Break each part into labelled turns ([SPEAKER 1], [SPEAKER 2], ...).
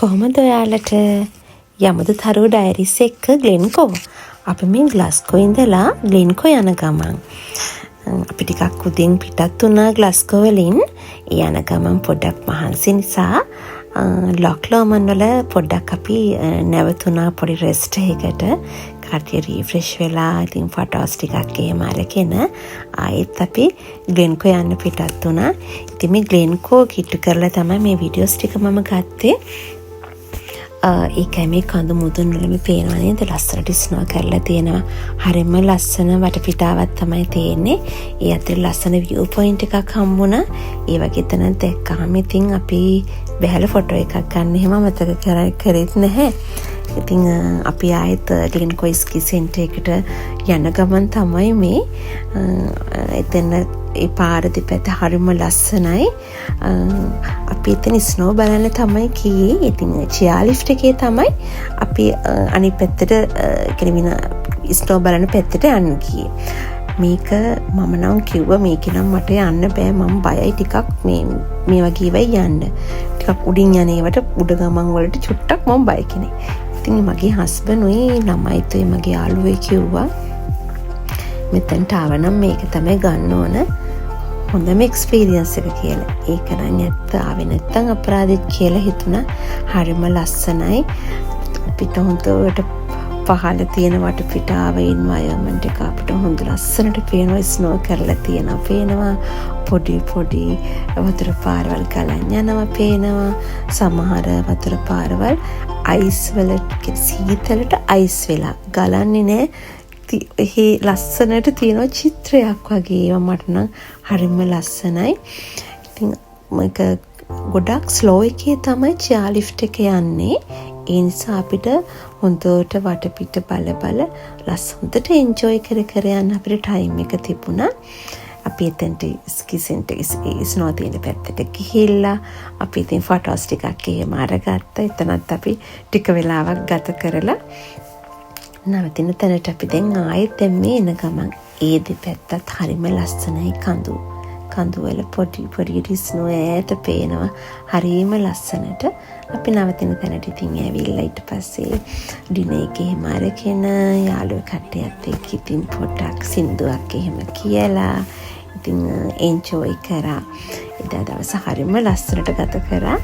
[SPEAKER 1] කොහොමද ඔයාලට යමුදු තරුව ඩයරිස් එක්ක ග්ලෙන්කෝ අපි මේ ග්ලාස්කෝ ඉඳලා ග්ලෙන්කෝ යන ගමන් අපි ටිකක් උදෙන් පිටත් වුණා ග්ලාස්කෝ වලින් යන ගමන් පොඩ්ඩක් මහන්සි නිසා ලොක්ලෝමන් වල පොඩ්ඩක් අපි නැවතුණා පොඩි රෙස්ට් එකකට කටිය රීෆ්‍රෙෂ් වෙලා ඉතින් ෆොටෝස් ටිකක් එහෙම අරගෙන ආයෙත් අපි ග්ලෙන්කෝ යන්න පිටත් වුණා. ඉතින් මේ ග්ලෙන්කෝ කිට්ටු කරලා තමයි මේ වීඩියෝස් ටික මම ගත්තේ. ඒකයි මේ කඳු මුදුන් වලම පේනවා නේද ලස්සනට ස්නෝ කරලා තියෙනවා. හරියම ලස්සන වටපිටාවක් තමයි තියෙන්නේ. ඒ අතර ලස්සන view point එකක් හම්බුණා. ඒ වගේ තැනක් දැක්කම ඉතින් අපි බැලලා ෆොටෝ එකක් ගන්න එහෙම මතක කරෙත් නැහැ. ඉතින් අපි ආයෙත් ග්ලෙන්කෝ ස්කී සෙන්ටර් එකට යන ගමන් තමයි මේ එතන ඒ පාර දෙපැත්ත හරිම ලස්සනයි. අපි එතන ස්නෝ බලන්න තමයි ගියේ. ඉතින් චියා ලිෆ්ට් එකේ තමයි අපි අනිත් පැත්තට කෙනෙවින ස්නෝ බලන පැත්තට යන්න ගියේ. මේක මම නම් කිව්වා මේක නම් මට යන්න බෑ මම බයයි ටිකක් මේ වගේ වෙයි යන්න. ටිකක් උඩින් යන ඒවට උඩ ගමන් වලට චුට්ටක් මම බය කෙනෙක්. ඉතින් මගේ හස්බන්ඩ් උයි ළමයිත් උයි මගේ යාළුවෝ කිව්වා මෙතනට ආවනම් මේක තමයි ගන්න ඕන හොඳම එක්ස්පීරියන්ස් එක කියලා. ඒක නම් ඇත්ත ආවේ නැත්තම් අපරාධෙත් කියලා හිතුණා. හරිම ලස්සනයි. අපිට හොඳට පහළ තියෙන වටපිටාව එන්වයරන්මන්ට් එක අපිට හොඳ ලස්සනට පේනවා ස්නෝ කරලා තියෙනවා. පේනවා පොඩි වතුර පාරවල් ගලන් යනවා පේනවා. සමහර වතුර පාරවල් අයිස් වලට සීතලට අයිස් වෙලා ගලන්නේ නැහැ. එහි ලස්සනට තියෙන චිත්‍රයක් වගේ ඒවා මට නම් හරිම ලස්සනයි. ඉතින් මේක ගොඩක් ස්ලෝ එකේ තමයි චියා ලිෆ්ට් එක යන්නේ. ඒ නිසා අපිට හොඳට වටපිට බල ලස්සනට එන්ජොයි කර යන්න අපිට ටයිම් එක තිබුණා. අපි එතනට ස්කී සෙන්ටර් ස්නෝ තියෙන පැත්තට ගිහිල්ලා අපි ඉතින් ෆොටෝස් ටිකක් එහෙම අරගත්තා. එතනත් අපි ටික වෙලාවක් ගත කරලා නවතින තැනට අපි දැන් ආයෙත් මේ එන ගමන් ඒ දෙපැත්තත් හරිම ලස්සනයි. කඳු වල පොඩි ස්නෝ ඈත පේනවා. හරිම ලස්සනට අපි නවතින තැනට ඉතින් ඇවිල්ලා ඊට පස්සේ ඩිනර් එක එහෙම අරගෙන යාළුවෝ කට්ටියත් එක්ක ඉතින් පොඩ්ඩක් සින්දුවක් එහෙම කියලා ඉතින් එන්ජොයි කරා. එදා දවස හරිම ලස්සනට ගත කරා.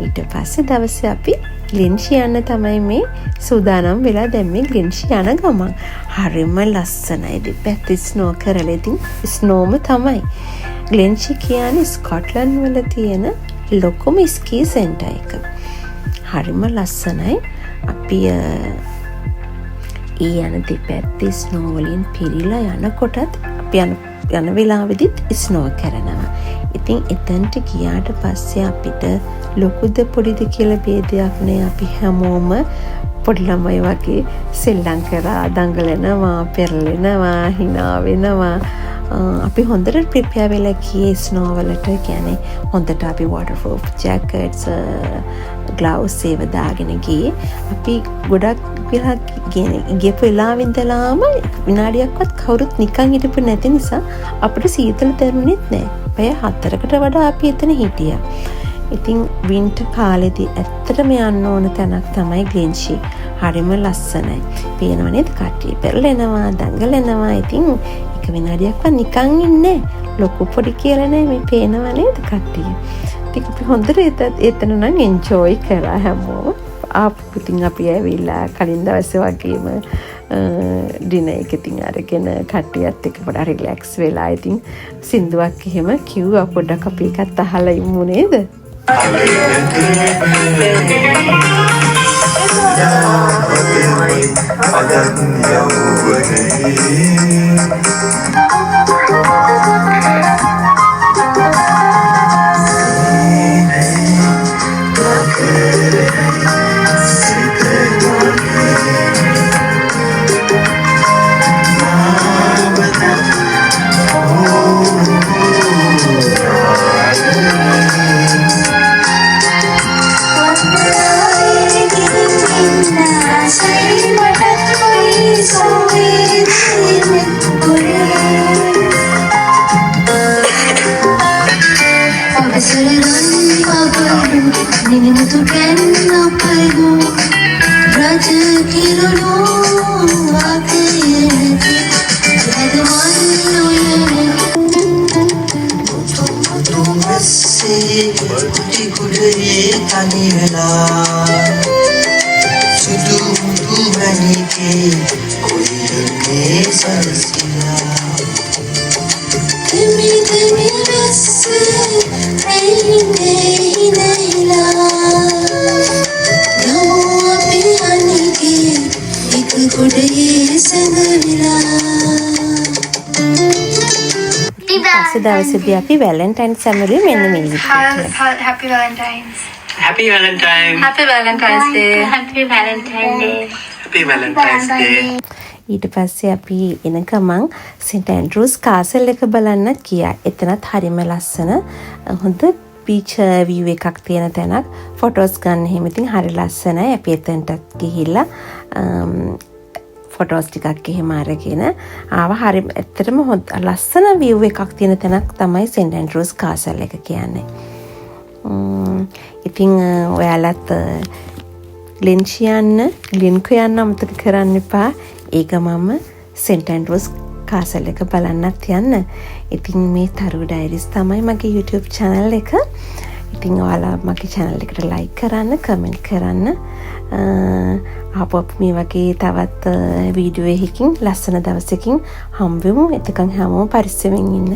[SPEAKER 1] ඊට පස්සේ දවසේ අපි ග්ලෙන්ෂි යන්න තමයි මේ සූදානම් වෙලා දැන් මේ ග්ලෙන්ෂි යන ගමන් හරිම ලස්සනයි. දෙපැත්ත ස්නෝ කරලා ඉතින් ස්නෝම තමයි. ග්ලෙන්ෂි කියන්නේ ස්කොට්ලන්ඩ් වල තියෙන ලොකුම ස්කී සෙන්ටර් එක. හරිම ලස්සනයි. අපි යන දෙපැත්තේ ස්නෝ වලින් පිරීලා යනකොටත් අපි යන වෙලාවෙදිත් ස්නෝ කරනවා. ඉතින් එතනට ගියාට පස්සේ අපිට ලොකුද පොඩිද කියලා ભેදයක් නෑ. අපි හැමෝම පොඩි ළමයි වගේ සෙල්ලම් කරා දඟලනවා පෙරලෙනවා hina වෙනවා. අපි හොඳට ප්‍රිපෙයාර් වෙලා ගියේ ස්නෝ වලට. කියන්නේ හොඳට අපි waterproof jackets gloves ඒව දාගෙන ගියේ. අපි ගොඩක් වෙලා ගියපු වෙලාවෙ ඉඳලාම විනාඩියක්වත් කවුරුත් නිකන් හිටපු නැති නිසා අපිට සීතල දැනුනේත් නැහැ. පැය 4කට වඩා අපි එතන හිටියා. ඉතින් වින්ටර් කාලෙදී ඇත්තටම යන්න ඕන තැනක් තමයි ග්ලෙන්ෂි. හරිම ලස්සනයි. පේනව නේද කට්ටිය පෙරලෙනවා දඟලනවා. ඉතින් එක විනාඩියක්වත් නිකන් ඉන්නේ ලොකු පොඩි කියලා නෑ මේ පේනව නේද කට්ටිය. ඉතින් අපි හොඳට එතන නම් එන්ජොයි කරා හැමෝම. ඉතින් අපි ඇවිල්ලා කලින් දවසේ වගේම ඩිනර් එක ඉතින් අරගෙන කට්ටියත් එක්ක පොඩ්ඩක් රිලැක්ස් වෙලා ඉතින් සින්දුවක් එහෙම කිව්වා. පොඩ්ඩක් අපි එකත් අහලා ඉමු නේද?
[SPEAKER 2] Nini
[SPEAKER 1] පස්සේ දවසේදී අපි වැලන්ටයින් සැමරුවේ මෙන්න මේ විදිහට.
[SPEAKER 2] Happy Valentine's.
[SPEAKER 3] Happy Valentine.
[SPEAKER 2] Happy Valentine's Day.
[SPEAKER 4] Happy Valentine's Day.
[SPEAKER 3] Happy Valentine's Day.
[SPEAKER 1] ඊට පස්සේ අපි එන ගමන් සෙන්ට් ඇන්ඩ්‍රූස් කාසල් එක බලන්න ගියා. එතනත් හරිම ලස්සන හොඳ බීච් view එකක් තියෙන තැනක්. ෆොටෝස් ගන්න එහෙම ඉතින් හරි ලස්සනයි. අපි එතනටත් ගිහිල්ලා ෆොටෝස් ටිකක් එහෙම අරගෙන ආවා. හරි ඇත්තටම හොඳ ලස්සන view එකක් තියෙන තැනක් තමයි සෙන්ට් ඇන්ඩ්‍රූස් කාසල් එක කියන්නේ. ඉතින් ඔයාලත් ලින්ක් යන්න අමතක කරන්න එපා. ඒක මම සෙන්ට් ඇන්ඩ්‍රූස් කාසල් එක බලන්නත් යන්න. ඉතින් මේ තරු ඩයරිස් තමයි මගේ YouTube channel එක. ඉතින් ඔයාලා මගේ channel එකට like කරන්න, comment කරන්න. අප මේ වගේ තවත් වීඩියෝ එකකින් ලස්සන දවසකින් හම්බෙමු. එතකන් හැමෝම පරිස්සමෙන් ඉන්න.